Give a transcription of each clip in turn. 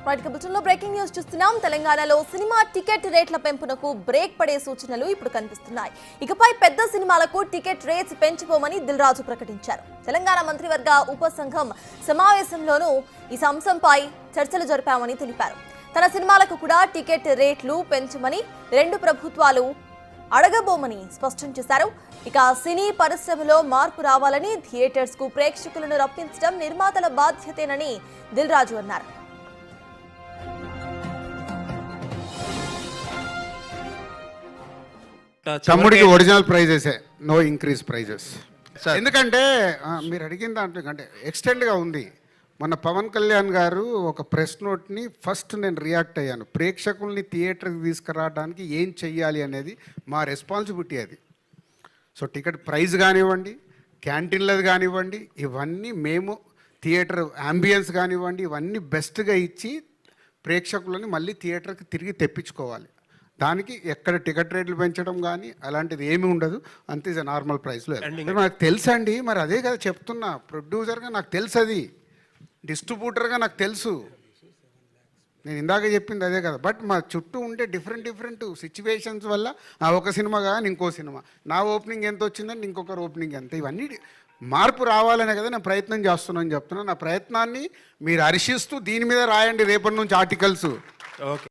బులెటిన్లో breaking news చూస్తున్నాం. తెలంగాణలో సినిమా టికెట్ రేట్ల పెంపునకు బ్రేక్ పడే సూచనలు ఇప్పుడు కనిపిస్తున్నాయి. ఇకపై పెద్ద సినిమాలకు టికెట్ రేట్స్ పెంచుకోమని దిల్ రాజు ప్రకటించారు. తెలంగాణ మంత్రివర్గ ఉపసంఘం సమావేశంలోనూ ఈ అంశంపై చర్చలు జరిపామని తెలిపారు. తన సినిమాలకు కూడా టికెట్ రేట్లు పెంచమని రెండు ప్రభుత్వాలు అడగబోమని స్పష్టం చేశారు. ఇక సినీ పరిశ్రమలో మార్పు రావాలని థియేటర్స్ కు ప్రేక్షకులను రప్పించడం నిర్మాతల బాధ్యతేనని దిల్ రాజు అన్నారు. తమ్ముడికి original prices, no increase prices. ఎందుకంటే మీరు అడిగిన దాంట్లో అంటే ఎక్స్టెండ్గా ఉంది. మన పవన్ కళ్యాణ్ గారు ఒక ప్రెస్ నోట్ని ఫస్ట్ నేను రియాక్ట్ అయ్యాను. ప్రేక్షకుల్ని థియేటర్కి తీసుకురావడానికి ఏం చెయ్యాలి అనేది మా రెస్పాన్సిబిలిటీ అది. సో టికెట్ ప్రైస్ కానివ్వండి, క్యాంటీన్లది కానివ్వండి, ఇవన్నీ మేము థియేటర్ అంబియన్స్ కానివ్వండి, ఇవన్నీ బెస్ట్గా ఇచ్చి ప్రేక్షకులని మళ్ళీ థియేటర్కి తిరిగి తెప్పించుకోవాలి. దానికి ఎక్కడ టికెట్ రేట్లు పెంచడం కానీ అలాంటిది ఏమీ ఉండదు. అంతే నార్మల్ ప్రైస్లో. నాకు తెలుసండి, మరి అదే కదా చెప్తున్నా. ప్రొడ్యూసర్గా నాకు తెలుసు, అది డిస్ట్రిబ్యూటర్గా నాకు తెలుసు. నేను ఇందాక చెప్పింది అదే కదా. బట్ మా చుట్టూ ఉండే డిఫరెంట్ సిచ్యువేషన్స్ వల్ల ఒక సినిమా కానీ ఇంకో సినిమా, నా ఓపెనింగ్ ఎంత వచ్చిందని ఇంకొకరు ఓపెనింగ్ ఎంత, ఇవన్నీ మార్పు రావాలనే కదా నేను ప్రయత్నం చేస్తున్నాను చెప్తున్నాను. నా ప్రయత్నాన్ని మీరు హర్షిస్తూ దీని మీద రాయండి రేపటి నుంచి ఆర్టికల్స్. ఓకే.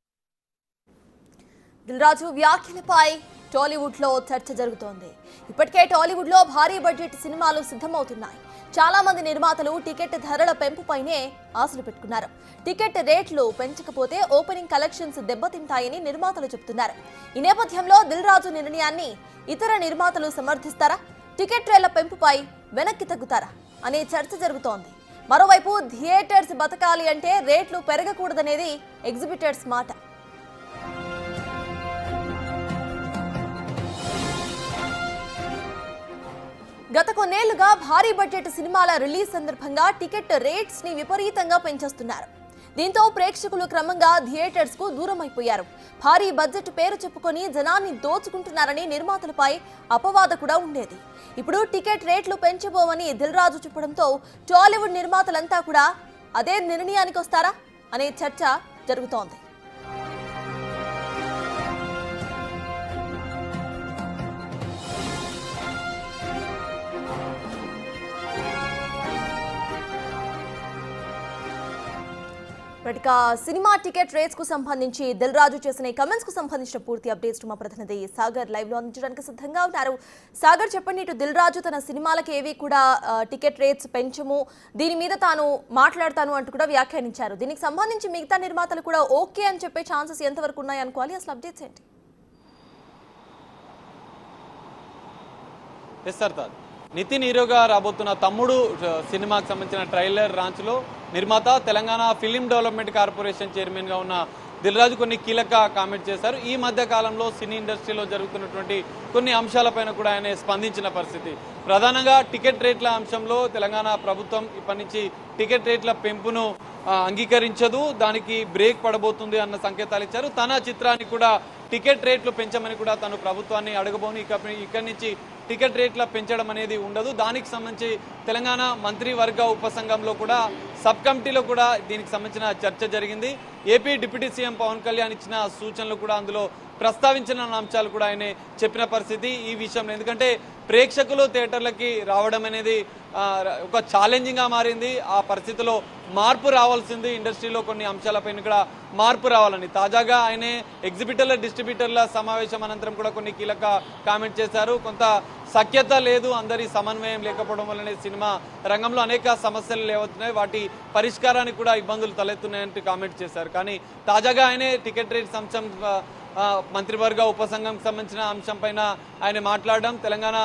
దిల్ రాజు వ్యాఖ్యలపై టాలీవుడ్ లో చర్చ జరుగుతోంది. ఇప్పటికే టాలీవుడ్ లో భారీ బడ్జెట్ సినిమాలు సిద్ధమవుతున్నాయి. చాలా మంది నిర్మాతలు టికెట్ ధరల పెంపుపైనే ఆశలు పెట్టుకున్నారు. టికెట్ రేట్లు పెంచకపోతే ఓపెనింగ్ కలెక్షన్స్ దెబ్బతింటాయని నిర్మాతలు చెబుతున్నారు. ఈ నేపథ్యంలో దిల్ రాజు నిర్ణయాన్ని ఇతర నిర్మాతలు సమర్థిస్తారా, టికెట్ రేట్ల పెంపుపై వెనక్కి తగ్గుతారా అనే చర్చ జరుగుతోంది. మరోవైపు థియేటర్స్ బతకాలి అంటే రేట్లు పెరగకూడదనేది ఎగ్జిబిటర్స్ మాట. గత కొన్నేళ్లుగా భారీ బడ్జెట్ సినిమాల రిలీజ్ సందర్భంగా టికెట్ రేట్స్ ని విపరీతంగా పెంచేస్తున్నారు. దీంతో ప్రేక్షకులు క్రమంగా థియేటర్స్ కు దూరం అయిపోయారు. భారీ బడ్జెట్ పేరు చెప్పుకొని జనాన్ని దోచుకుంటున్నారని నిర్మాతలపై అపవాద కూడా ఉండేది. ఇప్పుడు టికెట్ రేట్లు పెంచబోమని దిల్ రాజు చెప్పడంతో టాలీవుడ్ నిర్మాతలంతా కూడా అదే నిర్ణయానికి వస్తారా అనే చర్చ జరుగుతోంది. ఇక సినిమా టికెట్ రేట్స్ కు సంబంధించి దిల్ రాజు చేసిన కమెంట్స్ కు సంబంధించిన పూర్తి అప్డేట్స్ మా ప్రతినిధి సాగర్ లైవ్ లో అందించడానికి సిద్ధంగా ఉన్నారు. సాగర్, చెప్పండి, ఇటు దిల్ రాజు తన సినిమాలకు ఏవి కూడా టికెట్ రేట్స్ పెంచము, దీని మీద తాను మాట్లాడతాను అంటూ కూడా వ్యాఖ్యానించారు. దీనికి సంబంధించి మిగతా నిర్మాతలు కూడా ఓకే అని చెప్పే ఛాన్సెస్ ఎంతవరకు ఉన్నాయి అనుకోవాలి? అసలు అప్డేట్స్ ఏంటి? నితిన్ హీరోగా రాబోతున్న తమ్ముడు సినిమాకి సంబంధించిన ట్రైలర్ లాంచ్లో నిర్మాత తెలంగాణ ఫిలిం డెవలప్మెంట్ కార్పొరేషన్ చైర్మన్గా ఉన్న దిల్ రాజు కొన్ని కీలక కామెంట్ చేశారు. ఈ మధ్య కాలంలో సినీ ఇండస్ట్రీలో జరుగుతున్నటువంటి కొన్ని అంశాలపైన కూడా ఆయన స్పందించిన పరిస్థితి. ప్రధానంగా టికెట్ రేట్ల అంశంలో తెలంగాణ ప్రభుత్వం ఇప్పటి నుంచి టికెట్ రేట్ల పెంపును అంగీకరించదు, దానికి బ్రేక్ పడబోతుంది అన్న సంకేతాలు ఇచ్చారు. తన చిత్రాన్ని కూడా టికెట్ రేట్లు పెంచమని కూడా తను ప్రభుత్వాన్ని అడగబోని, ఇక్కడి నుంచి టికెట్ రేట్ల పెంచడం అనేది ఉండదు. దానికి సంబంధించి తెలంగాణ మంత్రివర్గ ఉపసంఘంలో కూడా సబ్ కమిటీలో కూడా దీనికి సంబంధించిన చర్చ జరిగింది. AP deputy CM Pawan Kalyan ఇచ్చిన సూచనలు కూడా అందులో ప్రస్తావించిన అంశాలు కూడా ఆయన చెప్పిన పరిస్థితి ఈ విషయంలో. ఎందుకంటే ప్రేక్షకులు థియేటర్లకి రావడం అనేది ఒక ఛాలెంజింగ్గా మారింది. ఆ పరిస్థితిలో మార్పు రావాల్సింది. ఇండస్ట్రీలో కొన్ని అంశాలపైన కూడా మార్పు రావాలని తాజాగా ఆయనే ఎగ్జిబిటర్ల డిస్ట్రిబ్యూటర్ల సమావేశం అనంతరం కూడా కొన్ని కీలక కామెంట్ చేశారు. కొంత సఖ్యత లేదు, అందరి సమన్వయం లేకపోవడం వల్లనే సినిమా రంగంలో అనేక సమస్యలు లేవుతున్నాయి, వాటి పరిష్కారానికి కూడా ఇబ్బందులు తలెత్తున్నాయంటూ కామెంట్ చేశారు. కానీ తాజాగా ఆయనే టికెట్ రేట్స్ అంశం మంత్రివర్గ ఉపసంఘంకి సంబంధించిన అంశం పైన ఆయన మాట్లాడడం, తెలంగాణ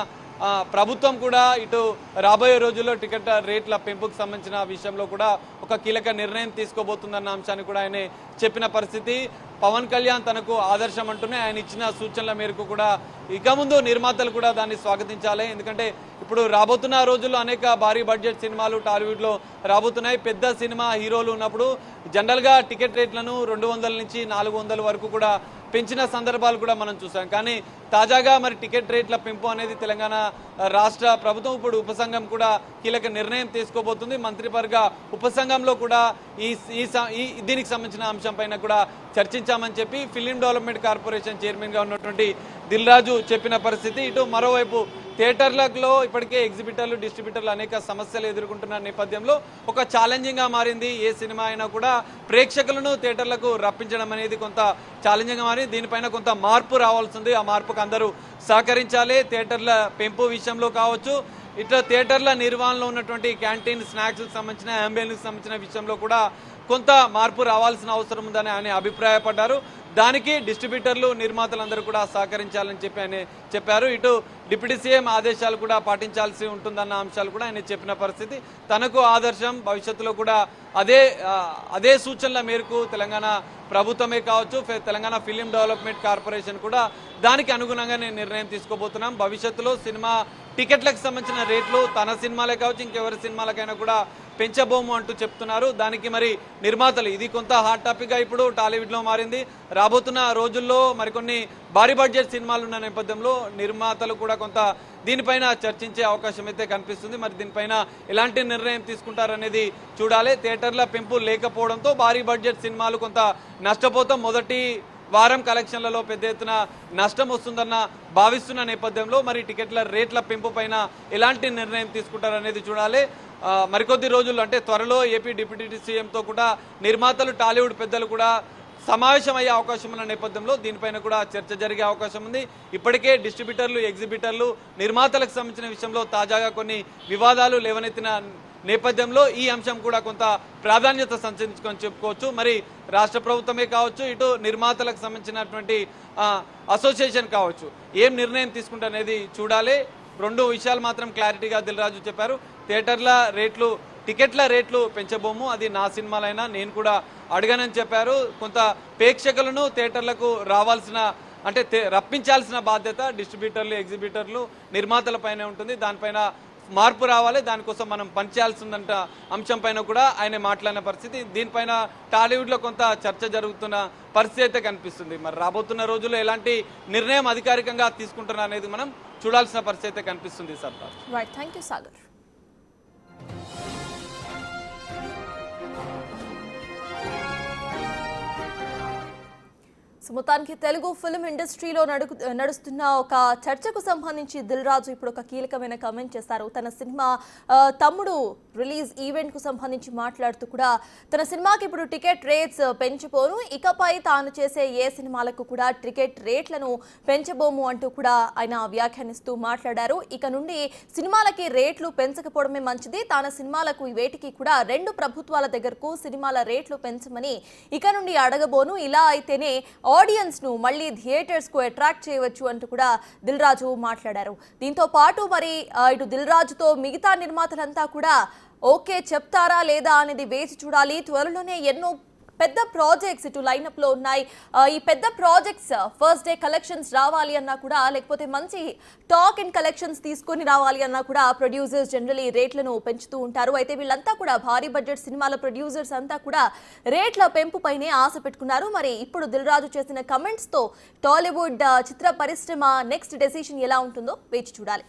ప్రభుత్వం కూడా ఇటు రాబోయే రోజుల్లో టికెట్ రేట్ల పెంపుకు సంబంధించిన విషయంలో కూడా ఒక కీలక నిర్ణయం తీసుకోబోతుందన్న అంశాన్ని కూడా ఆయన చెప్పిన పరిస్థితి. పవన్ కళ్యాణ్ తనకు ఆదర్శం అంటూనే ఆయన ఇచ్చిన సూచనల మేరకు కూడా ఇక ముందు నిర్మాతలు కూడా దాన్ని స్వాగతించాలి. ఎందుకంటే ఇప్పుడు రాబోతున్న రోజుల్లో అనేక భారీ బడ్జెట్ సినిమాలు టాలీవుడ్లో రాబోతున్నాయి. పెద్ద సినిమా హీరోలు ఉన్నప్పుడు జనరల్గా టికెట్ రేట్లను 200 నుంచి 400 వరకు కూడా పెంచిన సందర్భాలు కూడా మనం చూసాం. కానీ తాజాగా మరి టికెట్ రేట్ల పెంపు అనేది తెలంగాణ రాష్ట్ర ప్రభుత్వం ఇప్పుడు ఉపసంఘం కూడా కీలక నిర్ణయం తీసుకోబోతుంది. మంత్రివర్గ ఉపసంఘంలో కూడా దీనికి సంబంధించిన అంశం పైన కూడా చర్చించామని చెప్పి ఫిలిం డెవలప్మెంట్ కార్పొరేషన్ చైర్మన్గా ఉన్నటువంటి దిల్ రాజు చెప్పిన పరిస్థితి. ఇటు మరోవైపు థియేటర్లలో ఇప్పటికే ఎగ్జిబిటర్లు డిస్ట్రిబ్యూటర్లు అనేక సమస్యలు ఎదుర్కొంటున్న నేపథ్యంలో ఒక ఛాలెంజింగ్గా మారింది. ఏ సినిమా అయినా కూడా ప్రేక్షకులను థియేటర్లకు రప్పించడం అనేది కొంత ఛాలెంజింగ్గా మారింది. దీనిపైన కొంత మార్పు రావాల్సింది. ఆ మార్పుకు అందరూ సహకరించాలి. థియేటర్ల పెంపు విషయంలో కావచ్చు, ఇట్లా థియేటర్ల నిర్వహణలో ఉన్నటువంటి క్యాంటీన్ స్నాక్స్కి సంబంధించిన అంబియన్స్కి సంబంధించిన విషయంలో కూడా కొంత మార్పు రావాల్సిన అవసరం ఉందని ఆయన అభిప్రాయపడ్డారు. దానికి డిస్ట్రిబ్యూటర్లు నిర్మాతలందరూ కూడా సహకరించాలని చెప్పి ఆయన చెప్పారు. ఇటు డిప్యూటీ సీఎం ఆదేశాలు కూడా పాటించాల్సి ఉంటుందన్న అంశాలు కూడా ఆయన చెప్పిన పరిస్థితి. తనకు ఆదర్శం, భవిష్యత్తులో కూడా అదే సూచనల మేరకు తెలంగాణ ప్రభుత్వమే కావచ్చు, తెలంగాణ ఫిలిం డెవలప్మెంట్ కార్పొరేషన్ కూడా దానికి అనుగుణంగా నేను నిర్ణయం తీసుకోబోతున్నాం. భవిష్యత్తులో సినిమా టికెట్లకు సంబంధించిన రేట్లు తన సినిమాలే కావచ్చు, ఇంకెవరి సినిమాలకైనా కూడా పెంచబోము అంటూ చెప్తున్నారు. దానికి మరి నిర్మాతలు, ఇది కొంత హాట్ టాపిక్గా ఇప్పుడు టాలీవుడ్లో మారింది. రాబోతున్న రోజుల్లో మరికొన్ని భారీ బడ్జెట్ సినిమాలు ఉన్న నేపథ్యంలో నిర్మాతలు కూడా కొంత దీనిపైన చర్చించే అవకాశం అయితే కనిపిస్తుంది. మరి దీనిపైన ఎలాంటి నిర్ణయం తీసుకుంటారనేది చూడాలి. థియేటర్ల పెంపు లేకపోవడంతో భారీ బడ్జెట్ సినిమాలు కొంత నష్టపోతాం. మొదటి వారం కలెక్షన్లలో పెద్ద ఎత్తున నష్టం వస్తుందన్న భావిస్తున్న నేపథ్యంలో మరి టికెట్ల రేట్ల పెంపు పైన ఎలాంటి నిర్ణయం తీసుకుంటారనేది చూడాలి. మరికొద్ది రోజుల్లో అంటే త్వరలో ఏపీ డిప్యూటీ సీఎంతో కూడా నిర్మాతలు, టాలీవుడ్ పెద్దలు కూడా సమావేశం అయ్యే అవకాశం ఉన్న నేపథ్యంలో దీనిపైన కూడా చర్చ జరిగే అవకాశం ఉంది. ఇప్పటికే డిస్ట్రిబ్యూటర్లు, ఎగ్జిబిటర్లు, నిర్మాతలకు సంబంధించిన విషయంలో తాజాగా కొన్ని వివాదాలు లేవనెత్తిన నేపథ్యంలో ఈ అంశం కూడా కొంత ప్రాధాన్యత సంతరించుకొని చెప్పుకోవచ్చు. మరి రాష్ట్ర ప్రభుత్వమే కావచ్చు, ఇటు నిర్మాతలకు సంబంధించినటువంటి అసోసియేషన్ కావచ్చు, ఏం నిర్ణయం తీసుకుంటారనేది చూడాలి. రెండు విషయాలు మాత్రం క్లారిటీగా దిల్ రాజు చెప్పారు. టికెట్ల రేట్లు పెంచబోము, అది నా సినిమాలైనా నేను కూడా అడగనని చెప్పారు. కొంత ప్రేక్షకులను థియేటర్లకు రప్పించాల్సిన బాధ్యత డిస్ట్రిబ్యూటర్లు, ఎగ్జిబిటర్లు, నిర్మాతల పైన ఉంటుంది. దానిపైన మార్పు రావాలి, దానికోసం మనం పనిచేయాల్సిందంట అంశం పైన కూడా ఆయన మాట్లాడిన పరిస్థితి. దీనిపైన టాలీవుడ్లో కొంత చర్చ జరుగుతున్న పరిస్థితి అయితే కనిపిస్తుంది. మరి రాబోతున్న రోజుల్లో ఎలాంటి నిర్ణయం అధికారికంగా తీసుకుంటున్నా అనేది మనం చూడాల్సిన పరిస్థితి అయితే కనిపిస్తుంది. Sardar. Right, thank you Sagar. మొత్తానికి తెలుగు ఫిల్మ్ ఇండస్ట్రీలో నడుస్తున్న ఒక చర్చకు సంబంధించి దిల్ రాజు ఇప్పుడు ఒక కీలకమైన కామెంట్ చేశారు. తన సినిమా తమ్ముడు రిలీజ్ ఈవెంట్ కు సంబంధించి మాట్లాడుతూ కూడా తన సినిమాకి ఇప్పుడు టికెట్ రేట్స్ పెంచబోను, ఇకపై తాను చేసే ఏ సినిమాలకు కూడా టికెట్ రేట్లను పెంచబోము అంటూ కూడా ఆయన వ్యాఖ్యానిస్తూ మాట్లాడారు. ఇక నుండి సినిమాలకి రేట్లు పెంచకపోవడమే మంచిది, తన సినిమాలకు వేటికి కూడా రెండు ప్రభుత్వాల దగ్గరకు సినిమాల రేట్లు పెంచమని ఇక నుండి అడగబోను, ఇలా అయితేనే ఆడియన్స్ ను మళ్ళీ థియేటర్స్ కు అట్రాక్ట్ చేయవచ్చు అంటూ కూడా దిల్ రాజు మాట్లాడారు. దీంతో పాటు మరి ఇటు దిల్ రాజుతో మిగతా నిర్మాతలంతా కూడా ఓకే చెప్తారా లేదా అనేది వేచి చూడాలి. త్వరలోనే ఎన్నో పెద్ద ప్రాజెక్ట్స్ ఇటు లైనప్ లో ఉన్నాయి. ఈ పెద్ద ప్రాజెక్ట్స్ ఫస్ట్ డే కలెక్షన్స్ రావాలి అన్నా కూడా, లేకపోతే మంచి టాక్ అండ్ కలెక్షన్స్ తీసుకొని రావాలి అన్నా కూడా ప్రొడ్యూసర్స్ జనరల్లీ రేట్లను పెంచుతూ ఉంటారు. అయితే వీళ్ళంతా కూడా భారీ బడ్జెట్ సినిమాల ప్రొడ్యూసర్స్ అంతా కూడా రేట్ల పెంపు పైనే ఆశ పెట్టుకున్నారు. మరి ఇప్పుడు దిల్ రాజు చేసిన కమెంట్స్ తో టాలీవుడ్ చిత్ర పరిశ్రమ నెక్స్ట్ డెసిషన్ ఎలా ఉంటుందో వేచి చూడాలి.